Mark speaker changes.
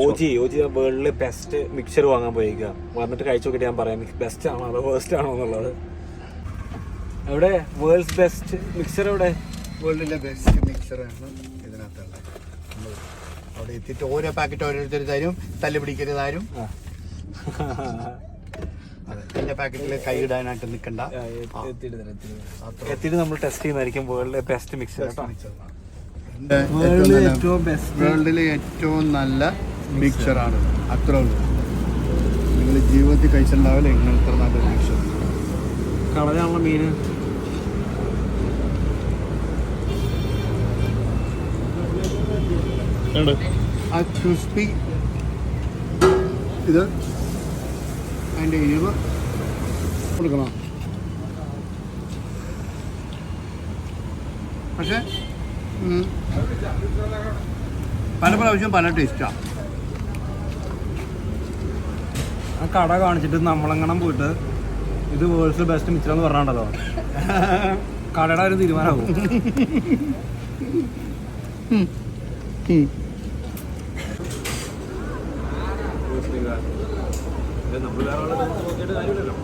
Speaker 1: ഓജി വേൾഡിലെ best mixer വാങ്ങാൻ പോയേക്കുക. വന്നിട്ട് കഴിച്ചു നോക്കിയിട്ട് ഞാൻ പറയാം ബെസ്റ്റ് ആണോ അതോ വേസ്റ്റ് ആണോ എന്നുള്ളത്. എവിടെ വേൾഡ്സ് ബെസ്റ്റ് മിക്സർ? എവിടെ
Speaker 2: വേൾഡിലെ ബെസ്റ്റ് മിക്സറാണ് ഇതിനകത്തുള്ളത്. അവിടെ എത്തിയിട്ട് ഓരോ പാക്കറ്റ് ഓരോരുത്തർ തരും, തല്ല് പിടിക്കരുതാരും. അതെ, എന്റെ പാക്കറ്റിൽ കൈ ഇടാനായിട്ട് നിൽക്കണ്ട.
Speaker 1: എത്തിയിട്ട് നമ്മൾ ടെസ്റ്റ് ചെയ്യുന്നതായിരിക്കും വേൾഡിലെ ബെസ്റ്റ് മിക്സർ.
Speaker 2: വേൾഡിലെ ഏറ്റവും നല്ല മിക്സറാണ്. അത്രേ ഉള്ളൂ. നിങ്ങൾ ജീവിതത്തിൽ കഴിച്ചിട്ടുണ്ടാവില്ല ഇങ്ങനത്തെ നല്ലൊരു മിക്സർ.
Speaker 1: കളയാനുള്ള മീന്
Speaker 2: ആ ക്രിസ്പി ഇത് അതിൻ്റെ എരിവ് കൊടുക്കണം. പക്ഷെ പല പ്രാവശ്യം പല ടേസ്റ്റാണ്.
Speaker 1: ആ കട കാണിച്ചിട്ട് നമ്മളെങ്ങനെ പോയിട്ട് ഇത് വേൾഡ്സ് ബെസ്റ്റ് മിക്സർ എന്ന് പറഞ്ഞാണ്ടല്ലോ കടയുടെ ഒരു തീരുമാനമാകും. നമ്മൾ വേറെ നോക്കിയിട്ട് കാര്യമില്ലല്ലോ.